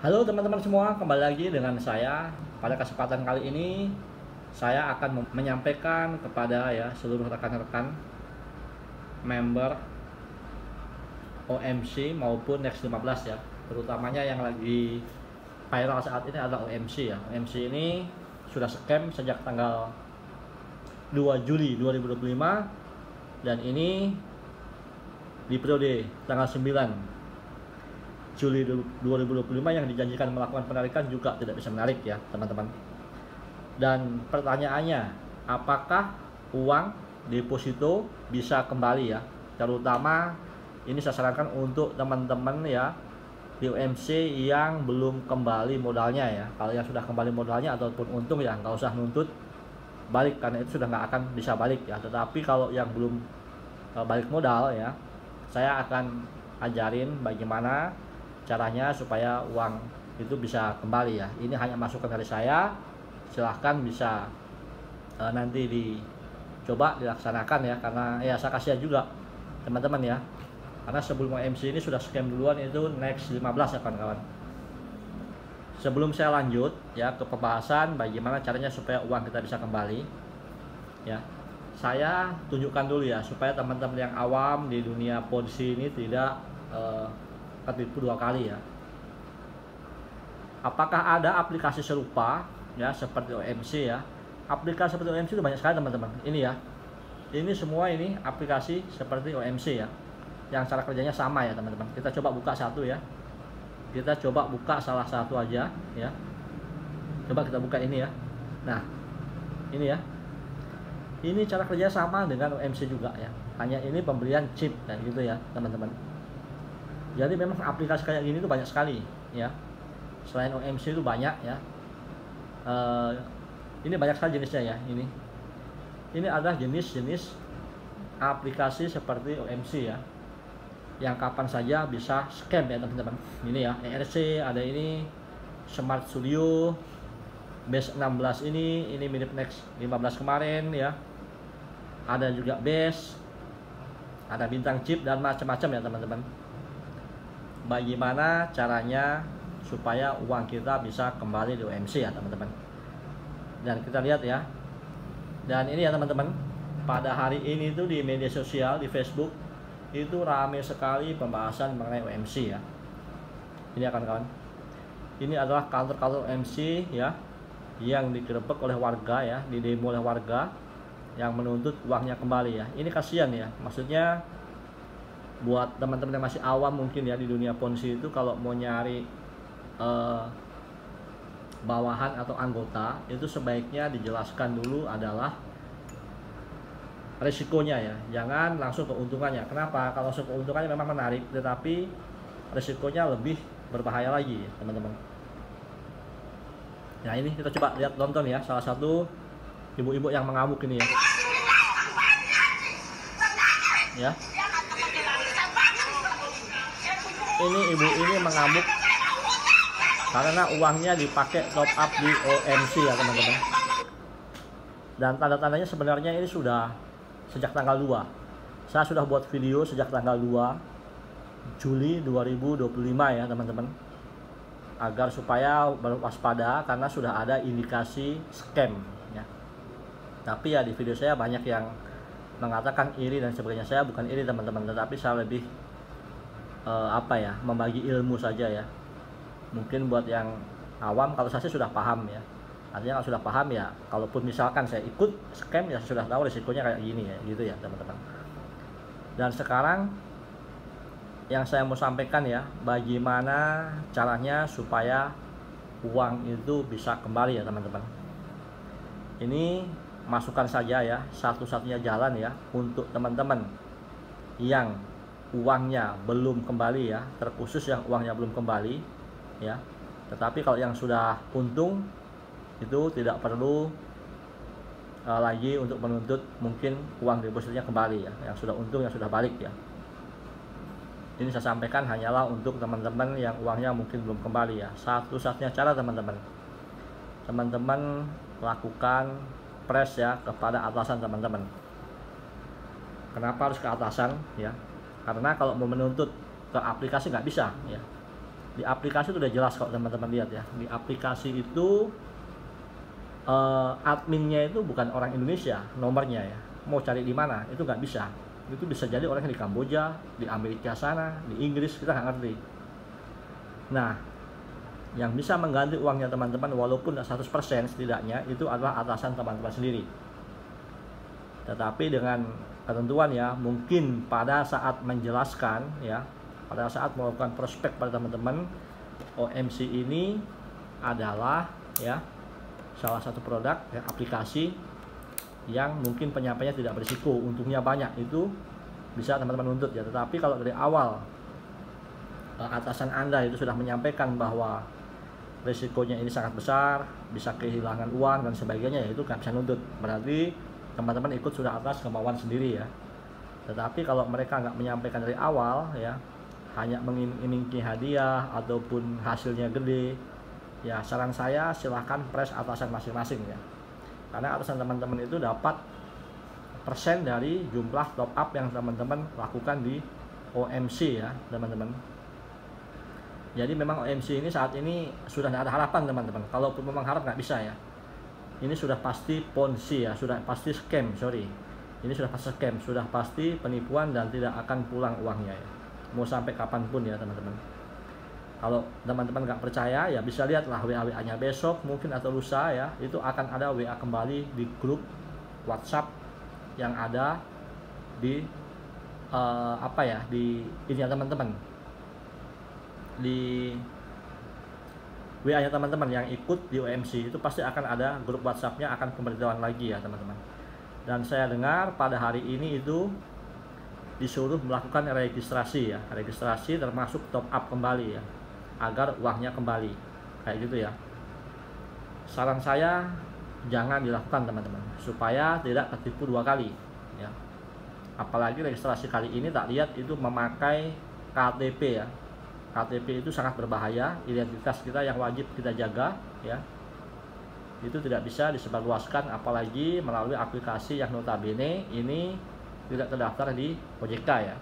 Halo teman-teman semua, kembali lagi dengan saya. Pada kesempatan kali ini saya akan menyampaikan kepada seluruh rekan-rekan member OMC maupun Next 15 ya. Terutamanya yang lagi viral saat ini adalah OMC ya. OMC ini sudah scam sejak tanggal 2 Juli 2025 dan ini di periode tanggal 9 Juli 2025 yang dijanjikan melakukan penarikan juga tidak bisa menarik ya teman-teman. Dan pertanyaannya, apakah uang deposito bisa kembali ya? Terutama ini saya sarankan untuk teman-teman ya di OMC yang belum kembali modalnya ya. Kalau yang sudah kembali modalnya ataupun untung ya nggak usah nuntut balik karena itu sudah nggak akan bisa balik ya. Tetapi kalau yang belum balik modal ya, saya akan ajarin bagaimana caranya supaya uang itu bisa kembali ya. Ini hanya masukan dari saya, silahkan bisa nanti dicoba dilaksanakan ya, karena ya saya kasihan juga teman-teman ya, karena sebelum MC ini sudah scam duluan itu Next 15 ya kawan-kawan. Sebelum saya lanjut ya ke pembahasan bagaimana caranya supaya uang kita bisa kembali ya, saya tunjukkan dulu ya supaya teman-teman yang awam di dunia ponzi ini tidak ketipu dua kali ya. Apakah ada aplikasi serupa ya seperti OMC ya? Aplikasi seperti OMC itu banyak sekali teman-teman. Ini ya, ini semua ini aplikasi seperti OMC ya, yang cara kerjanya sama ya teman-teman. Kita coba buka satu ya. Kita coba buka salah satu aja ya. Coba kita buka ini ya. Nah, ini ya. Ini cara kerja sama dengan OMC juga ya. Hanya ini pembelian chip dan gitu ya teman-teman. Jadi memang aplikasi kayak gini tuh banyak sekali ya. Selain OMC itu banyak ya. Ini banyak sekali jenisnya ya. Ini adalah jenis-jenis aplikasi seperti OMC ya, yang kapan saja bisa scam ya teman-teman. Ini ya, ERC ada, ini Smart Studio, Base 16 ini mirip Next 15 kemarin ya. Ada juga Base, ada bintang chip dan macam-macam ya teman-teman. Bagaimana caranya supaya uang kita bisa kembali di OMC ya teman-teman. Dan kita lihat ya. Dan ini ya teman-teman, pada hari ini tuh di media sosial, di Facebook itu ramai sekali pembahasan mengenai OMC ya. Ini ya kawan-kawan. Ini adalah kantor-kantor OMC ya, yang digerebek oleh warga ya, di demo oleh warga yang menuntut uangnya kembali ya. Ini kasihan ya, maksudnya buat teman-teman yang masih awam mungkin ya di dunia ponzi itu, kalau mau nyari bawahan atau anggota itu sebaiknya dijelaskan dulu adalah resikonya ya, jangan langsung keuntungannya. Kenapa? Kalau langsung keuntungannya memang menarik, tetapi resikonya lebih berbahaya lagi teman-teman. Nah ini kita coba lihat, nonton ya, salah satu ibu-ibu yang mengamuk ini ya. Ya. Ini ibu ini mengamuk karena uangnya dipakai top up di OMC ya teman-teman. Dan tanda-tandanya sebenarnya ini sudah sejak tanggal 2. Saya sudah buat video sejak tanggal 2 Juli 2025 ya teman-teman, agar supaya berwaspada karena sudah ada indikasi scam ya. Tapi ya di video saya banyak yang mengatakan iri dan sebagainya. Saya bukan iri teman-teman, tetapi saya lebih membagi ilmu saja ya. Mungkin buat yang awam, kalau saya sudah paham ya. Artinya kalau sudah paham ya, kalaupun misalkan saya ikut scam ya, saya sudah tahu risikonya kayak gini ya, gitu ya teman-teman. Dan sekarang yang saya mau sampaikan ya, bagaimana caranya supaya uang itu bisa kembali ya teman-teman. Ini masukan saja ya, satu-satunya jalan ya untuk teman-teman yang uangnya belum kembali ya, terkhusus yang uangnya belum kembali ya. Tetapi kalau yang sudah untung itu tidak perlu lagi untuk menuntut mungkin uang depositnya kembali ya, yang sudah untung, yang sudah balik ya. Ini saya sampaikan hanyalah untuk teman-teman yang uangnya mungkin belum kembali ya. Satu-satunya cara teman-teman lakukan press ya kepada atasan teman-teman. Kenapa harus ke atasan ya? Karena kalau mau menuntut ke aplikasi nggak bisa ya. Di aplikasi itu udah jelas kalau teman-teman lihat ya. Di aplikasi itu adminnya itu bukan orang Indonesia nomornya ya. Mau cari di mana itu nggak bisa. Itu bisa jadi orang yang di Kamboja, di Amerika sana, di Inggris, kita nggak ngerti. Nah, yang bisa mengganti uangnya teman-teman walaupun 100% setidaknya itu adalah atasan teman-teman sendiri. Tetapi dengan ketentuan ya, mungkin pada saat menjelaskan ya, pada saat melakukan prospek pada teman-teman, OMC ini adalah ya salah satu produk ya, aplikasi yang mungkin penyampainya tidak berisiko, untungnya banyak, itu bisa teman-teman nuntut ya. Tetapi kalau dari awal atasan Anda itu sudah menyampaikan bahwa risikonya ini sangat besar, bisa kehilangan uang dan sebagainya, ya itu nggak bisa nuntut. Berarti teman-teman ikut sudah atas kemauan sendiri ya. Tetapi kalau mereka nggak menyampaikan dari awal ya, hanya mengiming-imingi hadiah ataupun hasilnya gede, ya saran saya silahkan press atasan masing-masing ya. Karena atasan teman-teman itu dapat persen dari jumlah top up yang teman-teman lakukan di OMC ya teman-teman. Jadi memang OMC ini saat ini sudah tidak ada harapan teman-teman. Kalaupun memang harap nggak bisa ya. Ini sudah pasti ponzi ya, sudah pasti scam, sorry. Ini sudah pasti scam, sudah pasti penipuan dan tidak akan pulang uangnya ya. Mau sampai kapanpun ya teman-teman. Kalau teman-teman nggak percaya ya bisa lihatlah WA-nya besok mungkin atau lusa ya, itu akan ada WA kembali di grup WhatsApp yang ada di di ini ya teman-teman, di WA-nya teman-teman yang ikut di OMC itu pasti akan ada grup WhatsApp-nya akan pemberitahuan lagi ya teman-teman. Dan saya dengar pada hari ini itu disuruh melakukan registrasi ya, registrasi termasuk top up kembali ya, agar uangnya kembali kayak gitu ya. Saran saya jangan dilakukan teman-teman, supaya tidak tertipu dua kali ya. Apalagi registrasi kali ini tak lihat itu memakai KTP ya. KTP itu sangat berbahaya, identitas kita yang wajib kita jaga ya. Itu tidak bisa disebarluaskan apalagi melalui aplikasi yang notabene ini tidak terdaftar di OJK ya.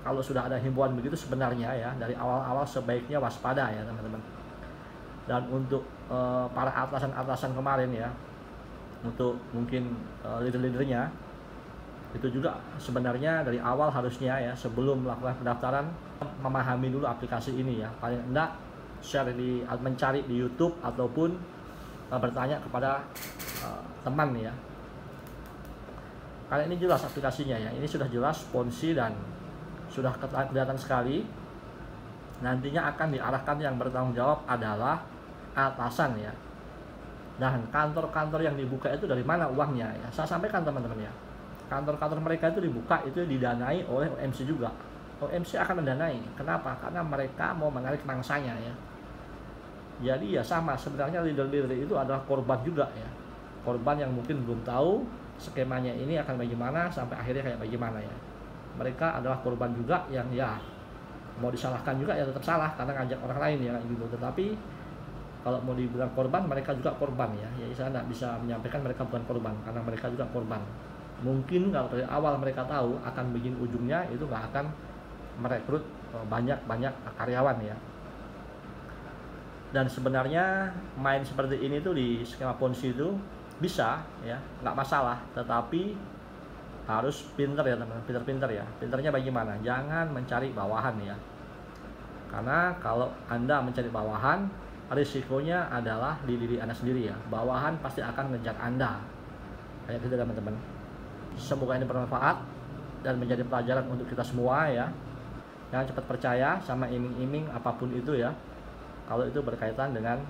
Kalau sudah ada himbauan begitu sebenarnya ya dari awal-awal sebaiknya waspada ya teman-teman. Dan untuk para atasan-atasan kemarin ya, untuk mungkin leader-leadernya itu juga sebenarnya dari awal harusnya ya sebelum melakukan pendaftaran memahami dulu aplikasi ini ya. Paling enggak share mencari di YouTube ataupun bertanya kepada teman ya. Karena ini jelas aplikasinya ya, ini sudah jelas ponzi dan sudah kelihatan sekali. Nantinya akan diarahkan yang bertanggung jawab adalah atasan ya. Dan kantor-kantor yang dibuka itu dari mana uangnya ya? Saya sampaikan teman-teman ya, kantor-kantor mereka itu dibuka itu didanai oleh OMC juga. OMC akan mendanai. Kenapa? Karena mereka mau menarik mangsanya ya. Jadi ya sama, sebenarnya leader-leader itu adalah korban juga ya. Korban yang mungkin belum tahu skemanya ini akan bagaimana sampai akhirnya kayak bagaimana ya. Mereka adalah korban juga yang ya mau disalahkan juga ya tetap salah karena ngajak orang lain ya gitu. Tetapi kalau mau dibilang korban, mereka juga korban ya. Ya saya tidak bisa menyampaikan mereka bukan korban karena mereka juga korban. Mungkin kalau dari awal mereka tahu akan begini ujungnya, itu nggak akan merekrut banyak karyawan ya. Dan sebenarnya main seperti ini tuh di skema ponzi itu bisa ya, nggak masalah, tetapi harus pinter ya teman-teman, pinter-pinter ya. Pinternya bagaimana? Jangan mencari bawahan ya, karena kalau Anda mencari bawahan, risikonya adalah di diri Anda sendiri ya. Bawahan pasti akan ngejar Anda kayak gitu teman-teman. Semoga ini bermanfaat dan menjadi pelajaran untuk kita semua ya. Jangan cepat percaya sama iming-iming apapun itu ya, kalau itu berkaitan dengan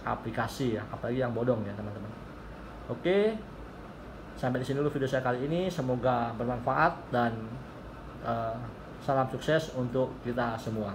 aplikasi ya, apalagi yang bodong ya teman-teman. Oke, sampai di sini dulu video saya kali ini. Semoga bermanfaat dan salam sukses untuk kita semua.